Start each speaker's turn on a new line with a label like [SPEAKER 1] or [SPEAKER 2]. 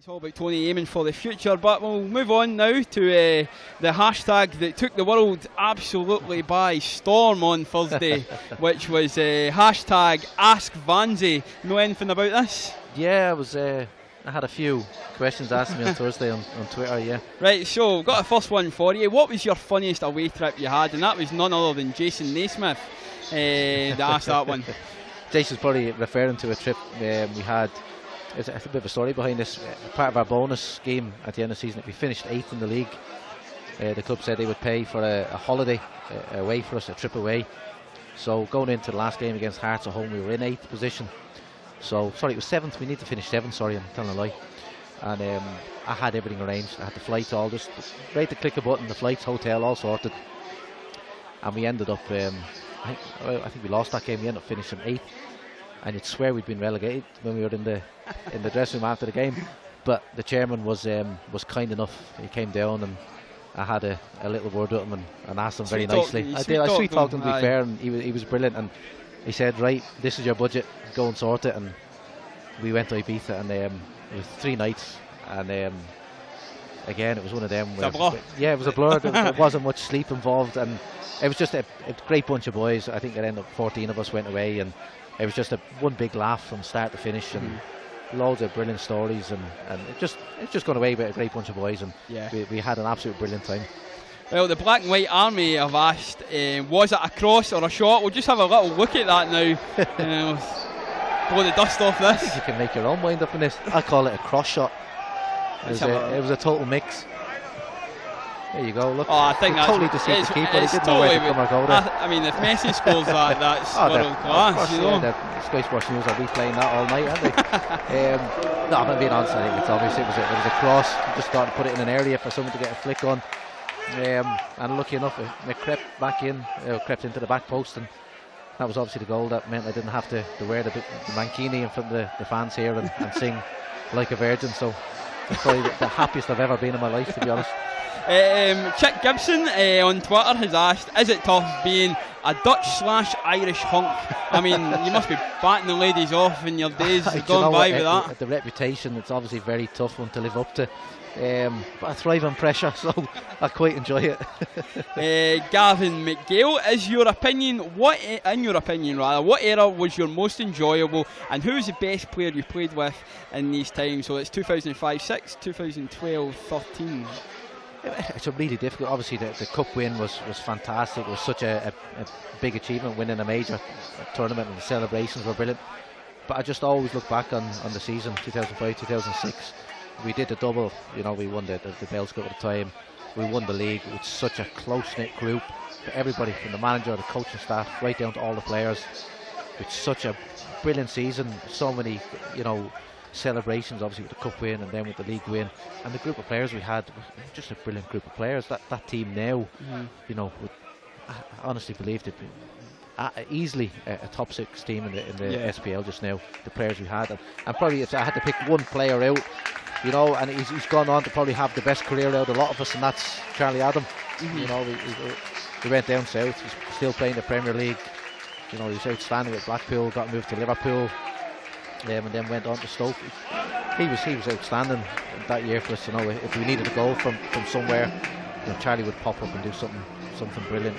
[SPEAKER 1] It's all about Tony aiming for the future, but we'll move on now to the hashtag that took the world absolutely by storm on Thursday, which was hashtag Ask Vanzi. Know anything about this?
[SPEAKER 2] Yeah, I had a few questions asked me on Thursday on Twitter, yeah.
[SPEAKER 1] Right, so we've got a first one for you. What was your funniest away trip you had? And that was none other than Jason Naismith that asked that one.
[SPEAKER 2] Jason's probably referring to a trip we had. There's a bit of a story behind this. Part of our bonus game at the end of the season, if we finished 8th in the league, the club said they would pay for a holiday away for us, a trip away. So going into the last game against Hearts at home, we were in 8th position. So, sorry, it was 7th. We need to finish 7th, sorry, I'm telling a lie. And I had everything arranged. I had the flights all just ready to click a button, the flights, hotel, all sorted. And we ended up, I think we lost that game. We ended up finishing 8th. And you'd swear we'd been relegated when we were in the dressing room after the game. But the chairman was kind enough. He came down and I had a little word with him and asked him very nicely. I sweet talked him, to be fair, and he was brilliant. And he said, right, this is your budget, go and sort it. And we went to Ibiza, and it was 3 nights. And again, it was one of them where it was a blur. There wasn't much sleep involved, and it was just a great bunch of boys. I think it ended up 14 of us went away, and it was just one big laugh from start to finish, and loads of brilliant stories, and it's just gone away with a great bunch of boys, and we had an absolute brilliant time.
[SPEAKER 1] Well, the Black and White Army have asked, was it a cross or a shot? We'll just have a little look at that now. Blow the dust off this.
[SPEAKER 2] I think you can make your own mind up in this. I call it a cross shot. It was a total mix. There you go, look.
[SPEAKER 1] Oh, I think that's
[SPEAKER 2] totally deceived the keeper. He didn't know where to come or go there.
[SPEAKER 1] I mean, if Messi scores that's world class, you know.
[SPEAKER 2] The Sky Sports News will be playing that all night, aren't they? No, I'm being honest, I think it's obvious. It was a cross. Just thought to put it in an area for someone to get a flick on. And lucky enough, it crept into the back post, and that was obviously the goal that meant I didn't have to wear the mankini in front of the fans here and sing like a virgin. So it's probably the happiest I've ever been in my life, to be honest.
[SPEAKER 1] Chick Gibson on Twitter has asked, is it tough being a Dutch/Irish hunk? I mean, you must be batting the ladies off in your days gone by with that.
[SPEAKER 2] The reputation, it's obviously a very tough one to live up to. But I thrive on pressure, so I quite enjoy
[SPEAKER 1] it. Gavin McGill, in your opinion, what era was your most enjoyable, and who's the best player you played with in these times? So it's 2005-06, 2012-13.
[SPEAKER 2] It's a really difficult. Obviously, the cup win was fantastic. It was such a big achievement, winning a major tournament, and the celebrations were brilliant. But I just always look back on the season 2005-2006. We did the double. You know, we won the Bells Cup at the time. We won the league. It was such a close-knit group. Everybody from the manager, the coaching staff, right down to all the players. It's such a brilliant season. So many, celebrations, obviously with the cup win and then with the league win, and the group of players we had, just a brilliant group of players. That team now, I honestly believe that easily a top 6 team in the SPL just now. The players we had, and probably if I had to pick one player out, and he's gone on to probably have the best career out of a lot of us, and that's Charlie Adam. He went down south. He's still playing the Premier League. He's outstanding with Blackpool. Got moved to Liverpool. And then went on to Stoke. He was outstanding that year for us. If we needed a goal from somewhere, Charlie would pop up and do something brilliant.